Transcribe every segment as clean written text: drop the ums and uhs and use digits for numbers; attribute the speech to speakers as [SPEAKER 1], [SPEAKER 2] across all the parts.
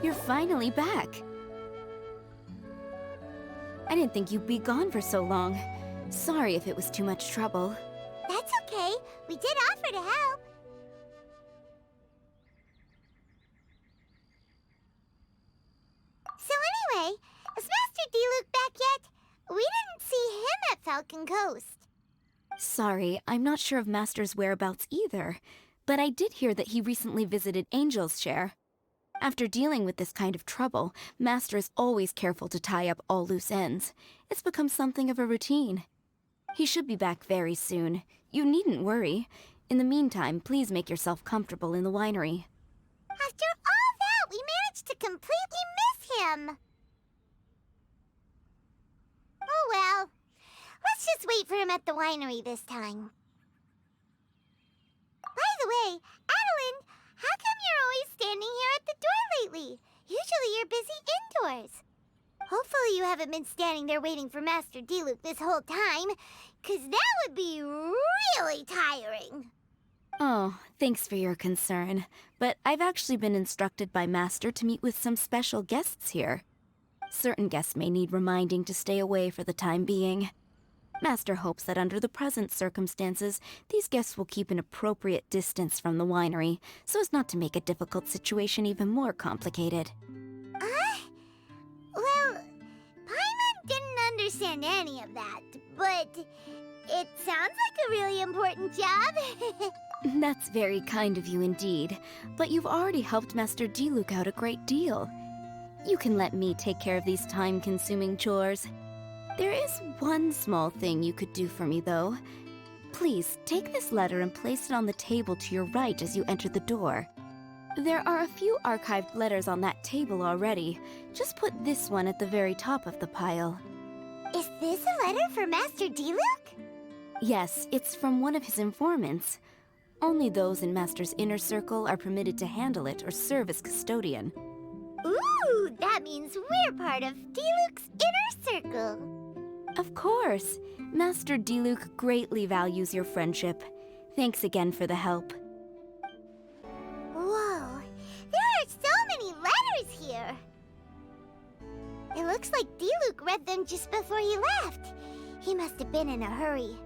[SPEAKER 1] You're finally back. I didn't think you'd be gone for so long. Sorry if it was too much trouble.
[SPEAKER 2] That's okay. We did offer to help. So anyway, is Master Diluc back yet? We didn't see him at Falcon Coast.
[SPEAKER 1] Sorry, I'm not sure of Master's whereabouts either, but I did hear that he recently visited Angel's Share. After dealing with this kind of trouble, Master is always careful to tie up all loose ends. It's become something of a routine. He should be back very soon. You needn't worry. In the meantime, please make yourself comfortable in the winery.
[SPEAKER 2] After all that, we managed to completely miss him. Oh well. Let's just wait for him at the winery this time. By the way, Adelinde, how come you're always standing here at the door lately? Usually you're busy indoors. Hopefully you haven't been standing there waiting for Master Diluc this whole time, 'cause that would be really tiring.
[SPEAKER 1] Oh, thanks for your concern. But I've actually been instructed by Master to meet with some special guests here. Certain guests may need reminding to stay away for the time being. Master hopes that under the present circumstances, these guests will keep an appropriate distance from the winery, so as not to make a difficult situation even more complicated.
[SPEAKER 2] Well, Paimon didn't understand any of that, but it sounds like a really important job.
[SPEAKER 1] That's very kind of you indeed, but you've already helped Master Diluc out a great deal. You can let me take care of these time-consuming chores. There is one small thing you could do for me, though. Please, take this letter and place it on the table to your right as you enter the door. There are a few archived letters on that table already. Just put this one at the very top of the pile.
[SPEAKER 2] Is this a letter for Master Diluc?
[SPEAKER 1] Yes, it's from one of his informants. Only those in Master's inner circle are permitted to handle it or serve as custodian.
[SPEAKER 2] Ooh, that means we're part of Diluc's inner circle.
[SPEAKER 1] Of course. Master Diluc greatly values your friendship. Thanks again for the help.
[SPEAKER 2] Whoa, there are so many letters here. It looks like Diluc read them just before he left. He must have been in a hurry.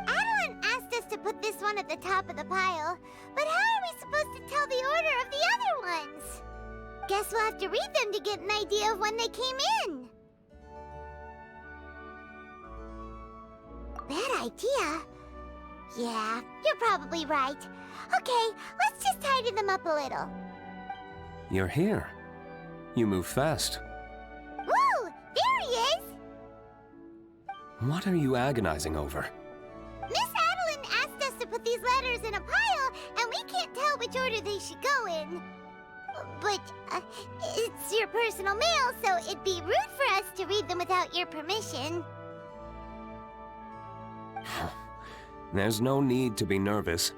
[SPEAKER 2] Adelinde asked us to put this one at the top of the pile, but how are we supposed to tell the order of the other ones? Guess we'll have to read them to get an idea of when they came in. Bad idea. Yeah, you're probably right. Okay, let's just tidy them up a little.
[SPEAKER 3] You're here. You move fast.
[SPEAKER 2] Woo! There he is!
[SPEAKER 3] What are you agonizing over?
[SPEAKER 2] Miss Adelinde asked us to put these letters in a pile, and we can't tell which order they should go in. But, it's your personal mail, so it'd be rude for us to read them without your permission.
[SPEAKER 3] There's no need to be nervous.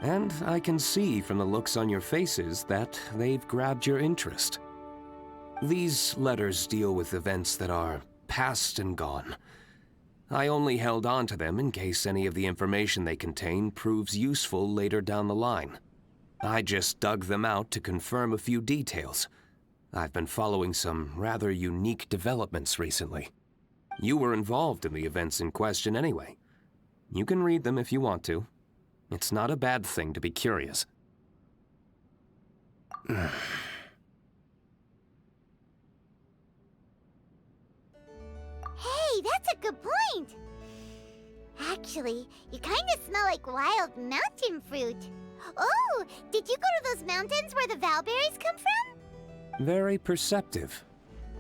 [SPEAKER 3] And I can see from the looks on your faces that they've grabbed your interest. These letters deal with events that are past and gone. I only held on to them in case any of the information they contain proves useful later down the line. I just dug them out to confirm a few details. I've been following some rather unique developments recently. You were involved in the events in question anyway. You can read them if you want to. It's not a bad thing to be curious.
[SPEAKER 2] Hey, that's a good point. Actually, you kind of smell like wild mountain fruit. Oh, did you go to those mountains where the valberries come from?
[SPEAKER 3] Very perceptive.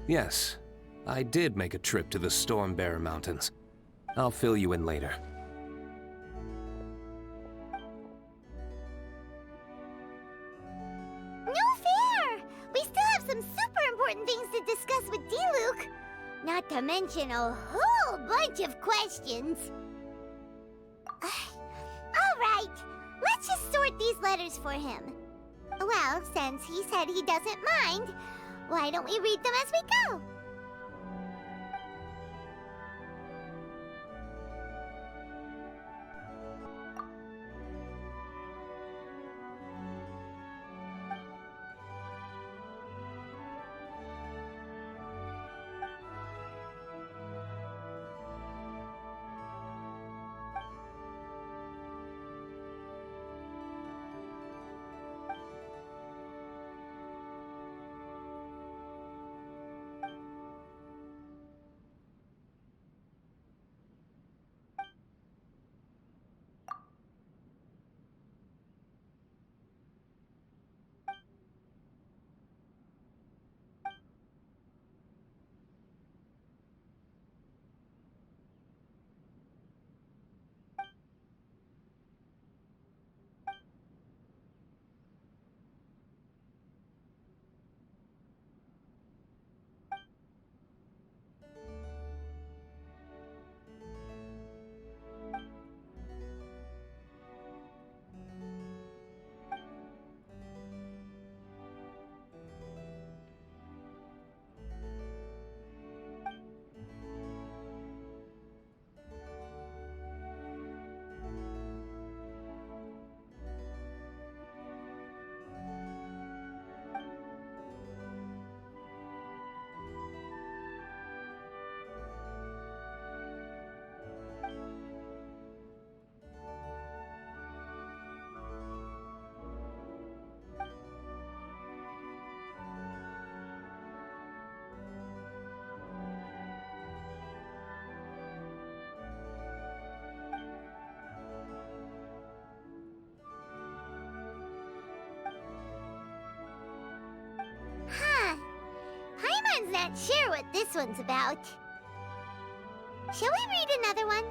[SPEAKER 3] Yes, I did make a trip to the Stormbearer Mountains. I'll fill you in later.
[SPEAKER 2] No fair! We still have some super important things to discuss with Diluc. Not to mention a whole bunch of questions. All right, let's just sort these letters for him. Well, since he said he doesn't mind, why don't we read them as we go? not sure what this one's about. Shall we read another one?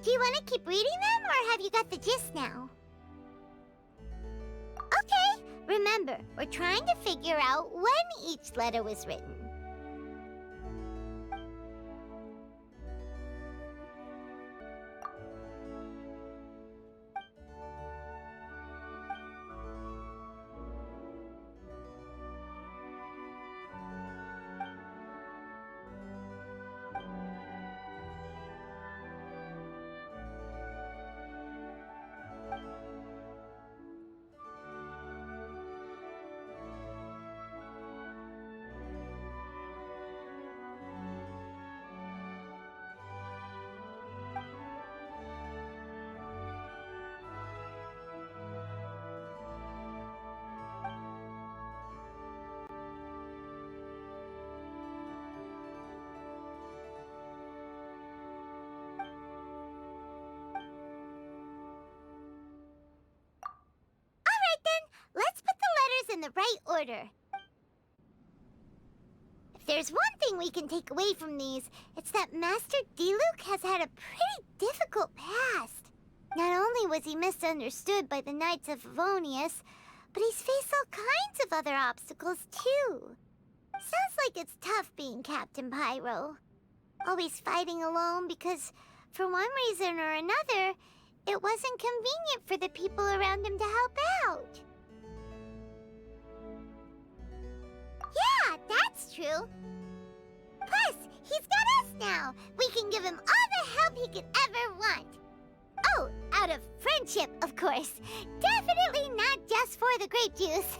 [SPEAKER 2] Do you want to keep reading them, or have you got the gist now? Okay, remember, we're trying to figure out when each letter was written. Let's put the letters in the right order. If there's one thing we can take away from these, it's that Master Diluc has had a pretty difficult past. Not only was he misunderstood by the Knights of Favonius, but he's faced all kinds of other obstacles too. Sounds like it's tough being Captain Pyro. Always fighting alone because, for one reason or another, it wasn't convenient for the people around him to help out. Yeah, that's true. Plus, he's got us now. We can give him all the help he could ever want. Oh, out of friendship, of course. Definitely not just for the grape juice.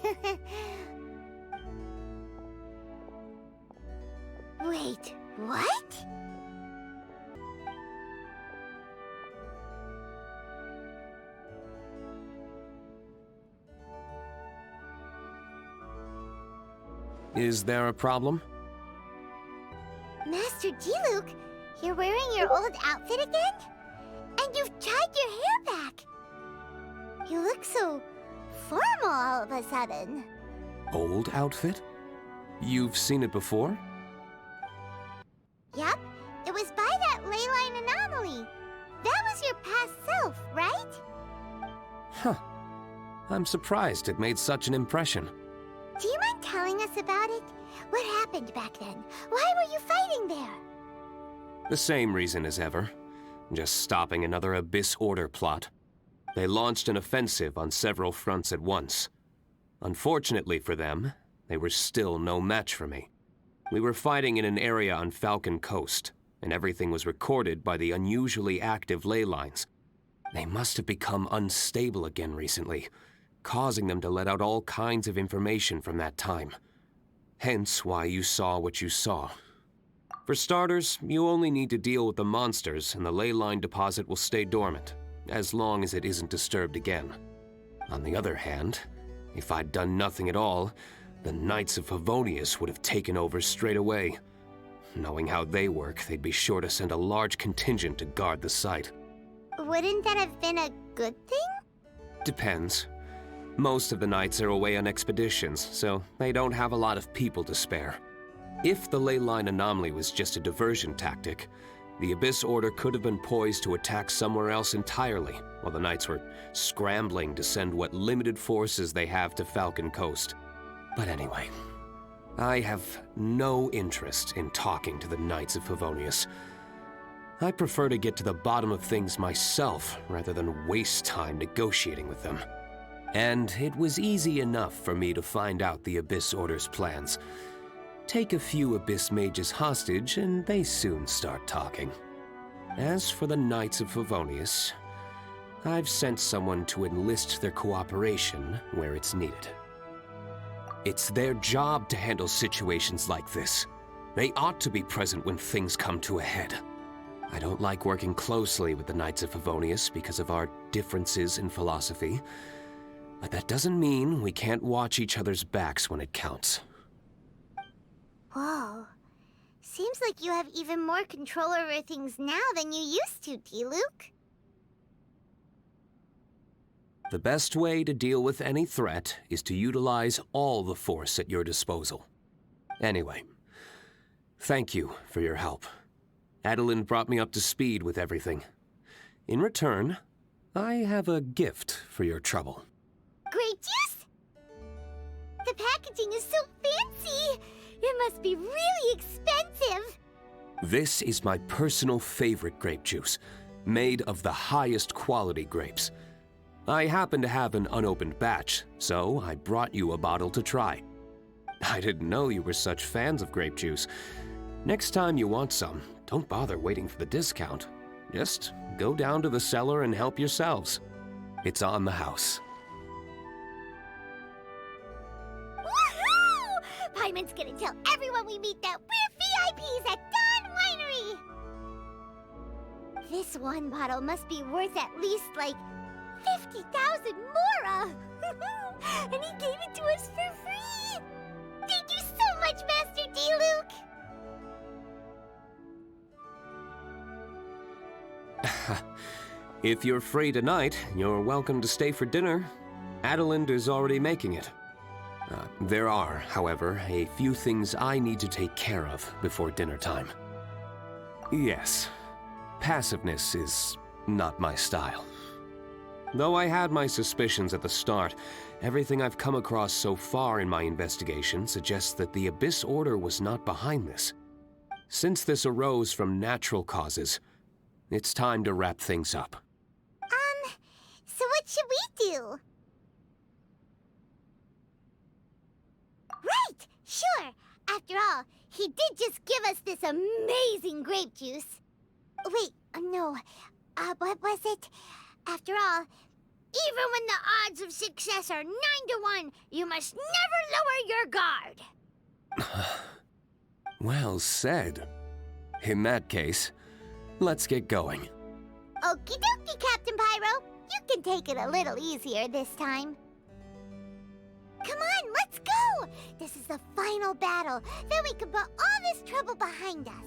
[SPEAKER 2] Wait, what?
[SPEAKER 3] Is there a problem?
[SPEAKER 2] Master Diluc, you're wearing your old outfit again? And you've tied your hair back. You look so formal all of a sudden.
[SPEAKER 3] Old outfit? You've seen it before?
[SPEAKER 2] Yep, it was by that ley line anomaly. That was your past self, right?
[SPEAKER 3] Huh. I'm surprised it made such an impression.
[SPEAKER 2] Do you mind telling us about it? What happened back then? Why were you fighting there?
[SPEAKER 3] The same reason as ever. Just stopping another Abyss Order plot. They launched an offensive on several fronts at once. Unfortunately for them, they were still no match for me. We were fighting in an area on Falcon Coast, and everything was recorded by the unusually active ley lines. They must have become unstable again recently, causing them to let out all kinds of information from that time. Hence why you saw what you saw. For starters, you only need to deal with the monsters and the ley line deposit will stay dormant, as long as it isn't disturbed again. On the other hand, if I'd done nothing at all, the Knights of Favonius would have taken over straight away. Knowing how they work, they'd be sure to send a large contingent to guard the site.
[SPEAKER 2] Wouldn't that have been a good thing?
[SPEAKER 3] Depends. Most of the Knights are away on expeditions, so they don't have a lot of people to spare. If the ley line anomaly was just a diversion tactic, the Abyss Order could have been poised to attack somewhere else entirely, while the Knights were scrambling to send what limited forces they have to Falcon Coast. But anyway, I have no interest in talking to the Knights of Favonius. I prefer to get to the bottom of things myself rather than waste time negotiating with them. And it was easy enough for me to find out the Abyss Order's plans. Take a few Abyss mages hostage and they soon start talking. As for the Knights of Favonius, I've sent someone to enlist their cooperation where it's needed. It's their job to handle situations like this. They ought to be present when things come to a head. I don't like working closely with the Knights of Favonius because of our differences in philosophy, but that doesn't mean we can't watch each other's backs when it counts.
[SPEAKER 2] Whoa. Seems like you have even more control over things now than you used to, Diluc.
[SPEAKER 3] The best way to deal with any threat is to utilize all the force at your disposal. Anyway, thank you for your help. Adelinde brought me up to speed with everything. In return, I have a gift for your trouble.
[SPEAKER 2] Grape juice? The packaging is so fancy! It must be really expensive!
[SPEAKER 3] This is my personal favorite grape juice, made of the highest quality grapes. I happen to have an unopened batch, so I brought you a bottle to try. I didn't know you were such fans of grape juice. Next time you want some, don't bother waiting for the discount. Just go down to the cellar and help yourselves. It's on the house.
[SPEAKER 2] Woohoo! Paimon's gonna tell everyone we meet that we're VIPs at Dawn Winery! This one bottle must be worth at least, like, 50,000 mora! And he gave it to us for free! Thank you so much, Master Diluc!
[SPEAKER 3] If you're free tonight, you're welcome to stay for dinner. Adelinde is already making it. There are, however, a few things I need to take care of before dinner time. Yes, passiveness is not my style. Though I had my suspicions at the start, everything I've come across so far in my investigation suggests that the Abyss Order was not behind this. Since this arose from natural causes, it's time to wrap things up.
[SPEAKER 2] So what should we do? Right! Sure! After all, he did just give us this amazing grape juice. Wait, no. What was it? After all, even when the odds of success are 9 to 1, you must never lower your guard.
[SPEAKER 3] Well said. In that case, let's get going.
[SPEAKER 2] Okie dokie, Captain Pyro. You can take it a little easier this time. Come on, let's go! This is the final battle. Then we can put all this trouble behind us.